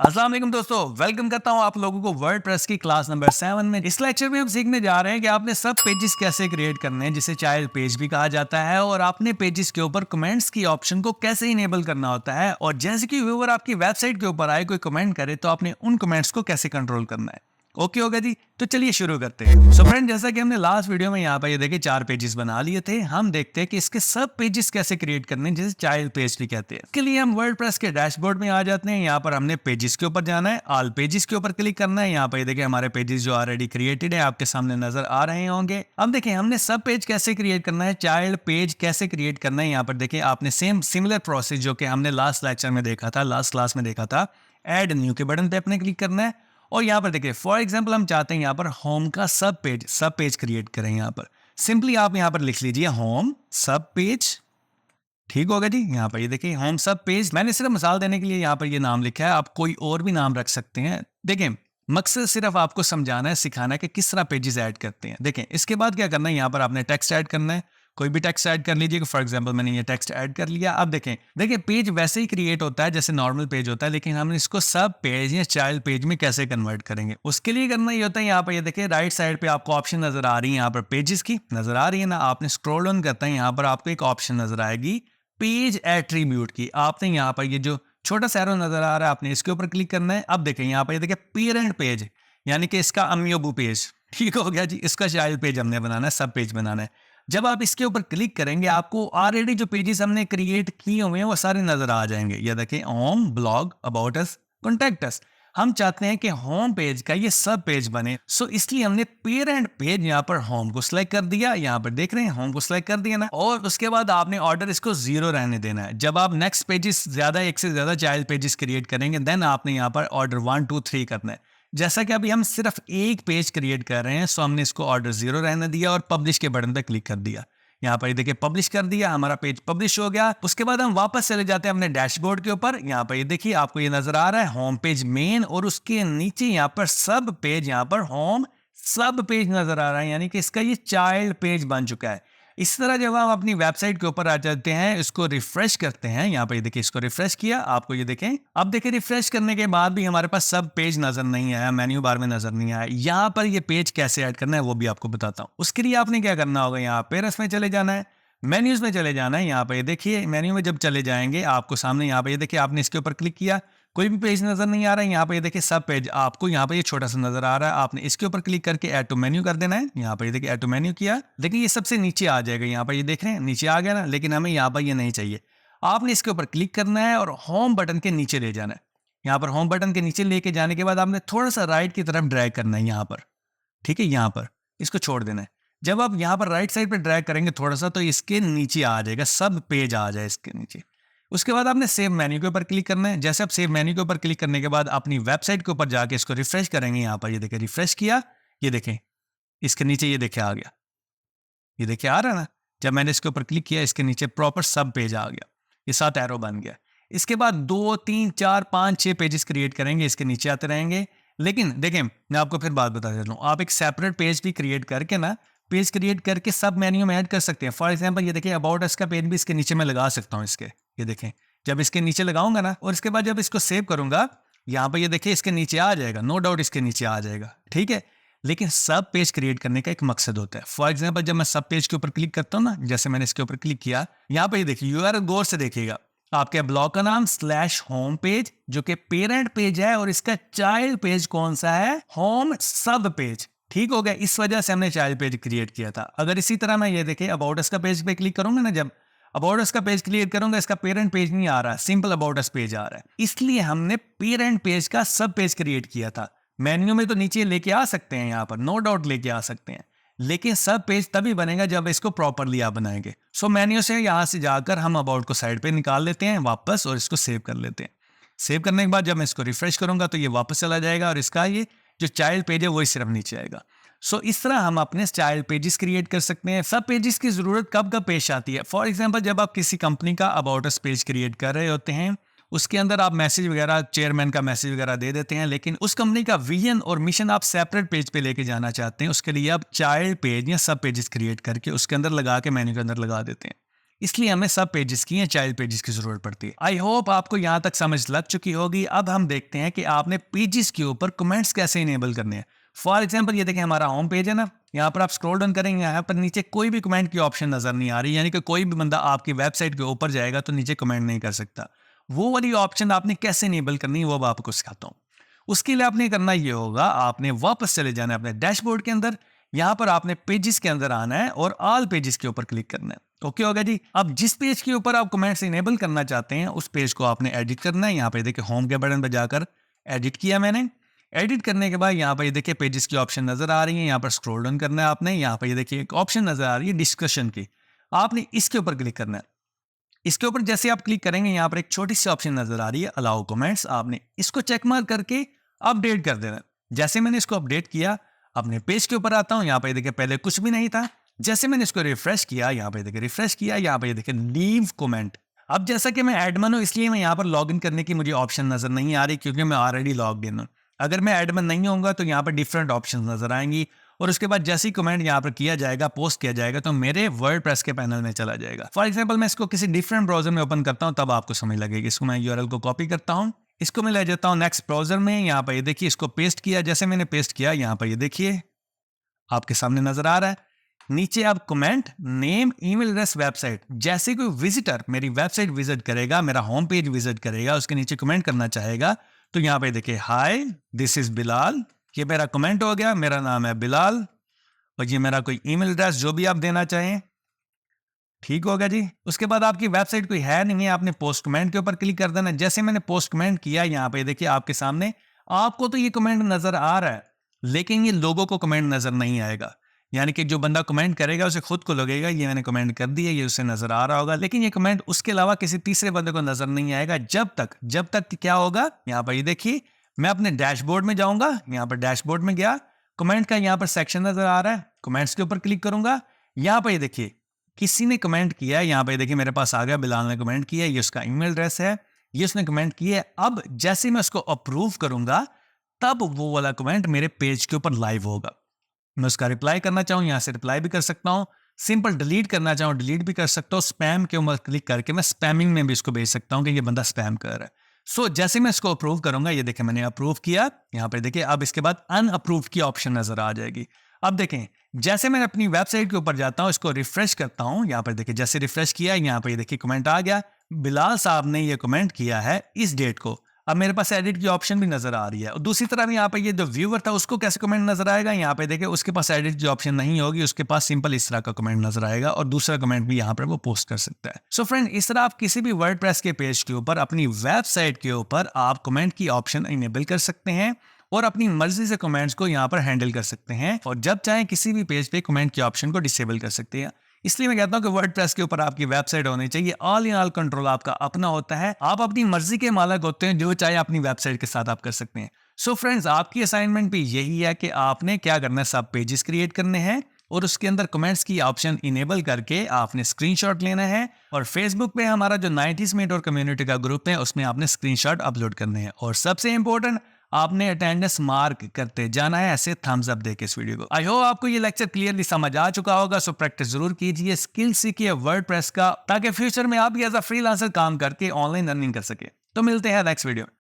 अस्सलाम वालेकुम दोस्तों, वेलकम करता हूं आप लोगों को वर्डप्रेस की क्लास नंबर 7 में। इस लेक्चर में हम सीखने जा रहे हैं कि आपने सब पेजेस कैसे क्रिएट करने हैं, जिसे चाइल्ड पेज भी कहा जाता है, और आपने पेजेस के ऊपर कमेंट्स की ऑप्शन को कैसे इनेबल करना होता है। और जैसे कि व्यूअर आपकी वेबसाइट के ऊपर आए कोई कमेंट करे तो आपने उन कमेंट्स को कैसे कंट्रोल करना है। ओके होगा जी, तो चलिए शुरू करते हैं। सो फ्रेंड, जैसा कि हमने लास्ट वीडियो में यहाँ पर ये देखिए 4 पेजेस बना लिए थे। हम देखते हैं कि इसके सब पेजेस कैसे क्रिएट करने हैं, जिसे चाइल्ड पेज भी कहते हैं। इसके लिए हम वर्डप्रेस के डैशबोर्ड में आ जाते हैं। यहाँ पर हमने पेजेस के ऊपर जाना है, ऑल पेजेस के ऊपर क्लिक करना है। यहाँ पर देखिए हमारे पेजेस जो ऑलरेडी क्रिएटेड है आपके सामने नजर आ रहे होंगे। अब देखिए हमने सब पेज कैसे क्रिएट करना है, चाइल्ड पेज कैसे क्रिएट करना है। यहाँ पर देखिए आपने सेम सिमिलर प्रोसेस जो कि हमने लास्ट लेक्चर में देखा था, लास्ट क्लास में देखा था, ऐड न्यू के बटन पे अपने क्लिक करना है। और यहाँ पर देखिए फॉर एग्जांपल हम चाहते हैं यहाँ पर होम का सब पेज क्रिएट करें। यहाँ पर सिंपली आप यहाँ पर लिख लीजिए होम सब पेज। ठीक होगा जी। यहाँ पर ये देखिए होम सब पेज, मैंने सिर्फ मिसाल देने के लिए यहाँ पर ये नाम लिखा है, आप कोई और भी नाम रख सकते हैं। देखिए मकसद सिर्फ आपको समझाना है, सिखाना है कि किस तरह पेजेस ऐड करते हैं। देखें इसके बाद क्या करना है, यहाँ पर आपने टेक्स्ट ऐड करना है। कोई भी टेक्स्ट ऐड कर लीजिए। फॉर एग्जांपल मैंने ये टेक्स्ट ऐड कर लिया। अब देखें पेज वैसे ही क्रिएट होता है जैसे नॉर्मल पेज होता है, लेकिन हम इसको सब पेज या चाइल्ड पेज में कैसे कन्वर्ट करेंगे, उसके लिए करना ये होता है। यहाँ पर ये देखिए राइट साइड पे आपको ऑप्शन नजर आ रही है, यहाँ पर पेजेस की नजर आ रही है ना। आपने स्क्रॉल डाउन करता है, यहाँ पर आपको एक ऑप्शन नजर आएगी पेज एट्रीब्यूट की। आपने यहाँ पर ये जो छोटा सा एरो नजर आ रहा है, आपने इसके ऊपर क्लिक करना है। अब देखें यहाँ पर ये देखिए पेरेंट पेज, यानी कि इसका अम्मी अबू पेज। ठीक हो गया जी। इसका चाइल्ड पेज हमने बनाना है, सब पेज बनाना है। जब आप इसके ऊपर क्लिक करेंगे आपको ऑलरेडी जो पेजेस हमने क्रिएट किए हुए हैं वो सारे नजर आ जाएंगे। ये देखिए home, blog, about us, contact us. हम चाहते हैं कि होम पेज का ये सब पेज बने, सो इसलिए हमने पेरेंट पेज यहाँ पर होम को सिलेक्ट कर दिया। यहाँ पर देख रहे हैं होम को सिलेक्ट कर दिया ना। और उसके बाद आपने ऑर्डर इसको 0 रहने देना है। जब आप नेक्स्ट पेजेस ज्यादा, एक से ज्यादा चाइल्ड पेजेस क्रिएट करेंगे, देन आपने यहाँ पर ऑर्डर 1 2 3 करना है। जैसा कि अभी हम सिर्फ एक पेज क्रिएट कर रहे हैं, सो हमने इसको ऑर्डर 0 रहने दिया और पब्लिश के बटन पर क्लिक कर दिया। यहाँ पर देखिए पब्लिश कर दिया, हमारा पेज पब्लिश हो गया। उसके बाद हम वापस चले जाते हैं अपने डैशबोर्ड के ऊपर। यहाँ पर ये देखिए आपको ये नजर आ रहा है होम पेज मेन, और उसके नीचे यहाँ पर सब पेज, यहाँ पर होम सब पेज नजर आ रहा है, यानी कि इसका ये चाइल्ड पेज बन चुका है। इस तरह जब हम अपनी वेबसाइट के ऊपर आ जाते हैं, इसको रिफ्रेश करते हैं, यहाँ पर देखिए इसको रिफ्रेश किया, आपको ये देखें। अब देखिए रिफ्रेश करने के बाद भी हमारे पास सब पेज नजर नहीं आया, मेन्यू बार में नजर नहीं आया। यहाँ पर ये पेज कैसे ऐड करना है वो भी आपको बताता हूँ। उसके लिए आपने क्या करना होगा, यहाँ पे रस में चले जाना है, मेन्यूज में चले जाना है। यहाँ पे देखिए मेन्यू में जब चले जाएंगे आपको सामने यहाँ पे देखिए आपने इसके ऊपर क्लिक किया, कोई भी पेज नजर नहीं आ रहा है। यहाँ पे देखिए सब पेज आपको यहाँ पे ये छोटा सा नजर आ रहा है, आपने इसके ऊपर क्लिक करके ऐड टू मेन्यू कर देना है। यहाँ पे देखिए ऐड टू मेन्यू किया, देखिए ये सबसे नीचे आ जाएगा। यहाँ पर ये देख रहे हैं नीचे आ गया ना, लेकिन हमें यहाँ पर ये नहीं चाहिए। आपने इसके ऊपर क्लिक करना है और होम बटन के नीचे ले जाना है। यहाँ पर होम बटन के नीचे लेके जाने के बाद आपने थोड़ा सा राइट की तरफ ड्रैग करना है यहाँ पर। ठीक है, यहाँ पर इसको छोड़ देना है। जब आप यहाँ पर राइट साइड पे ड्रैग करेंगे थोड़ा सा, तो इसके नीचे आ जाएगा, सब पेज आ जाए इसके नीचे। उसके बाद आपने सेव मेन्यू के ऊपर क्लिक करना है। जैसे आप सेव मेन्यू के ऊपर क्लिक करने के बाद अपनी वेबसाइट के ऊपर जाके इसको रिफ्रेश करेंगे। यहाँ पर ये देखें रिफ्रेश किया, ये देखें इसके नीचे ये देखें आ गया, ये देखिए आ रहा है ना। जब मैंने इसके ऊपर क्लिक किया इसके नीचे प्रॉपर सब पेज आ गया, ये 7 एरो बन गया। इसके बाद 2 3 4 5 6 पेजेस क्रिएट करेंगे, इसके नीचे आते रहेंगे। लेकिन देखें मैं आपको फिर बात बता देता हूँ, आप एक सेपरेट पेज भी क्रिएट करके ना, पेज क्रिएट करके सब मेन्यू में ऐड कर सकते हैं। फॉर एग्जांपल ये देखिए अबाउट अस का पेज भी इसके नीचे मैं लगा सकता हूँ। इसके ये देखें जब इसके नीचे लगाऊंगा ना, और इसके बाद जब इसको सेव करूंगा, यहाँ पर ये देखिए इसके नीचे आ जाएगा, नो डाउट इसके नीचे आ जाएगा। ठीक है, लेकिन सब पेज क्रिएट करने का एक मकसद होता है। फॉर एग्जांपल जब मैं सब पेज के ऊपर क्लिक करता हूँ ना, जैसे मैंने इसके ऊपर क्लिक किया, यहाँ पे देखिए यूआरएल गौर से देखिएगा, आपके ब्लॉग का नाम /होम पेज जो कि पेरेंट पेज है, और इसका चाइल्ड पेज कौन सा है, होम सब पेज। ठीक हो गया, इस वजह से हमने चाइल्ड पेज क्रिएट किया था। अगर इसी तरह मैं ये देखे अबाउट अस का पेज पे क्लिक करूंगा ना, जब अबाउट अस का पेज क्लिक करूंगा, इसका पेरेंट पेज नहीं आ रहा, सिंपल अबाउट अस पेज आ रहा है। इसलिए हमने पेरेंट पेज का सब पेज क्रिएट किया था। मेन्यू में तो नीचे लेके आ सकते हैं, यहाँ पर नो डाउट लेके आ सकते हैं, लेकिन सब पेज तभी बनेगा जब इसको प्रॉपरली आप बनाएंगे। सो मेन्यू से यहाँ से जाकर हम अबाउट को साइड पे निकाल लेते हैं वापस, और इसको सेव कर लेते हैं। सेव करने के बाद जब मैं इसको रिफ्रेश करूंगा तो ये वापस चला जाएगा, और इसका ये जो चाइल्ड पेज है वही सिर्फ नीचे आएगा। सो इस तरह हम अपने चाइल्ड पेजेस क्रिएट कर सकते हैं। सब पेजेस की जरूरत कब कब पेश आती है, फॉर एग्जांपल जब आप किसी कंपनी का अबाउट अस पेज क्रिएट कर रहे होते हैं, उसके अंदर आप मैसेज वगैरह, चेयरमैन का मैसेज वगैरह दे देते हैं, लेकिन उस कंपनी का विजन और मिशन आप सेपरेट पेज पे लेके जाना चाहते हैं, उसके लिए आप चाइल्ड पेज या सब पेजेस क्रिएट करके उसके अंदर लगा के मेन्यू के अंदर लगा देते हैं। इसलिए हमें सब पेजेस की या चाइल्ड पेजेस की जरूरत पड़ती है। आई होप आपको यहाँ तक समझ लग चुकी होगी। अब हम देखते हैं कि आपने पेजेस के ऊपर कमेंट्स कैसे इनेबल करने हैं। फॉर एग्जाम्पल ये देखें, हमारा होम पेज है ना, यहाँ पर आप स्क्रॉल डाउन करेंगे, यहाँ पर नीचे कोई भी कमेंट की ऑप्शन नजर नहीं आ रही, यानी कि कोई भी बंदा आपकी वेबसाइट के ऊपर जाएगा तो नीचे कमेंट नहीं कर सकता। वो वाली ऑप्शन आपने कैसे इनेबल करनी है वो अब आपको सिखाता हूँ। उसके लिए आपने करना ये होगा, आपने वापस चले जाना है अपने डैशबोर्ड के अंदर, यहाँ पर आपने पेजेस के अंदर आना है और ऑल पेजेस के ऊपर क्लिक करना है। ओके होगा जी। अब जिस पेज के ऊपर आप कमेंट्स इनेबल करना चाहते हैं उस पेज को आपने एडिट करना है। यहाँ पे देखिए होम के बटन पर जाकर एडिट किया मैंने। एडिट करने के बाद यहाँ पर ये देखिए पेजेस की ऑप्शन नजर आ रही है, यहाँ पर स्क्रॉल डाउन करना है आपने। यहाँ पर ये देखिए एक ऑप्शन नजर आ रही है डिस्कशन की, आपने इसके ऊपर क्लिक करना है। इसके ऊपर जैसे आप क्लिक करेंगे यहाँ पर एक छोटी सी ऑप्शन नजर आ रही है अलाउ कमेंट्स, आपने इसको चेक मार्क करके अपडेट कर देना। जैसे मैंने इसको अपडेट किया, अपने पेज के ऊपर आता हूँ, यहाँ पे देखिए पहले कुछ भी नहीं था। जैसे मैंने इसको रिफ्रेश किया, यहाँ पे देखिए रिफ्रेश किया, यहाँ पे देखिए लीव कमेंट। अब जैसा कि मैं एडमिन हूँ इसलिए मैं यहाँ पर लॉगिन करने की मुझे ऑप्शन नजर नहीं आ रही, क्योंकि मैं ऑलरेडी लॉग्ड इन हूँ। अगर मैं एडमिन नहीं होऊंगा तो यहाँ पर डिफरेंट ऑप्शन नजर आएंगी और उसके बाद जैसे ही कमेंट यहाँ पर किया जाएगा, पोस्ट किया जाएगा, तो मेरे वर्डप्रेस के पैनल में चला जाएगा। फॉर एग्जाम्पल मैं इसको किसी डिफरेंट ब्राउजर में ओपन करता हूँ, तब आपको समझ लगेगी। इसको मैं यूआरएल को कॉपी करता हूँ, इसको मैं ले जाता हूँ नेक्स्ट ब्राउजर में। यहाँ पर ये देखिए इसको पेस्ट किया। जैसे मैंने पेस्ट किया, यहाँ पर ये देखिए आपके सामने नजर आ रहा है। नीचे आप comment name email address website, जैसे कोई विजिटर मेरी वेबसाइट विजिट करेगा, मेरा होम पेज विजिट करेगा, उसके नीचे कमेंट करना चाहेगा, तो यहाँ पे देखिए हाय दिस इज बिलाल, ये मेरा कमेंट हो गया, मेरा नाम है बिलाल और ये मेरा कोई ईमेल एड्रेस जो भी आप देना चाहें। ठीक होगा जी। उसके बाद आपकी वेबसाइट कोई है नहीं है, आपने पोस्ट कमेंट के ऊपर क्लिक कर देना। जैसे मैंने पोस्ट कमेंट किया, यहाँ पे देखिए आपके सामने, आपको तो ये कमेंट नजर आ रहा है लेकिन ये लोगों को कमेंट नजर नहीं आएगा। यानी कि जो बंदा कमेंट करेगा उसे खुद को लगेगा ये मैंने कमेंट कर दिया, ये उसे नजर आ रहा होगा, लेकिन ये कमेंट उसके अलावा किसी तीसरे बंदे को नजर नहीं आएगा। जब तक कि क्या होगा, यहाँ पर ये देखिए मैं अपने डैशबोर्ड में जाऊंगा, यहाँ पर डैशबोर्ड में गया, कमेंट का यहाँ पर सेक्शन नजर आ रहा है, कमेंट्स के ऊपर क्लिक करूंगा। यहाँ पर ये देखिए किसी ने कमेंट किया, यहाँ पे देखिए मेरे पास आ गया, बिलाल ने कमेंट किया, ये उसका ईमेल एड्रेस है, ये उसने कमेंट किया है। अब जैसे मैं उसको अप्रूव करूंगा तब वो वाला कमेंट मेरे पेज के ऊपर लाइव होगा। मैं उसका रिप्लाई करना चाहूँ, यहाँ से रिप्लाई भी कर सकता हूँ, सिंपल डिलीट करना चाहूँ डिलीट भी कर सकता हूँ, स्पैम के ऊपर क्लिक करके मैं स्पैमिंग में भी इसको भेज सकता हूँ कि ये बंदा स्पैम कर रहा है। सो जैसे मैं इसको अप्रूव करूंगा, ये देखिए मैंने अप्रूव किया, यहाँ पे देखिए अब इसके बाद अनअप्रूव की ऑप्शन नजर आ जाएगी। अब देखें जैसे मैं अपनी वेबसाइट के ऊपर जाता हूं, इसको रिफ्रेश करता हूं, यहाँ पर देखिए जैसे रिफ्रेश किया, यहाँ पर देखिए कमेंट आ गया, बिलाल साहब ने ये कमेंट किया है इस डेट को। अब मेरे पास एडिट की ऑप्शन भी नजर आ रही है। और दूसरी तरफ यहाँ पे ये जो व्यूअर था उसको कैसे कमेंट नजर आएगा, यहाँ पे देखिए उसके पास एडिट की ऑप्शन नहीं होगी, उसके पास सिंपल इस तरह का कमेंट नजर आएगा और दूसरा कमेंट भी यहाँ पर वो पोस्ट कर सकता है। सो फ्रेंड, इस तरह आप किसी भी वर्डप्रेस के पेज के ऊपर, अपनी वेबसाइट के ऊपर आप कमेंट की ऑप्शन इनेबल कर सकते हैं और अपनी मर्जी से कमेंट्स को यहाँ पर हैंडल कर सकते हैं और जब चाहे किसी भी पेज पे कमेंट की ऑप्शन को डिसेबल कर सकते हैं। इसलिए मैं कहता हूं कि वर्डप्रेस के ऊपर आपकी वेबसाइट होनी चाहिए, ऑल इन ऑल कंट्रोल आपका अपना होता है, आप अपनी मर्जी के मालिक होते हैं, जो चाहे अपनी वेबसाइट के साथ आप कर सकते हैं। सो फ्रेंड्स, आपकी असाइनमेंट भी यही है कि आपने क्या करना है, सब पेजेस क्रिएट करने हैं और उसके अंदर कमेंट्स की ऑप्शन इनेबल करके आपने स्क्रीनशॉट लेना है और फेसबुक पे हमारा जो 90s मिनट और कम्युनिटी का ग्रुप है उसमें आपने स्क्रीनशॉट अपलोड करने हैं और सबसे इंपॉर्टेंट आपने अटेंडेंस मार्क करते जाना है, ऐसे थम्स अप देके इस वीडियो को। आई होप आपको ये लेक्चर क्लियरली समझ आ चुका होगा। सो प्रैक्टिस जरूर कीजिए, स्किल सीखिए वर्डप्रेस का, ताकि फ्यूचर में आप एज अ फ्रीलांसर काम करके ऑनलाइन अर्निंग कर सके। तो मिलते हैं नेक्स्ट वीडियो।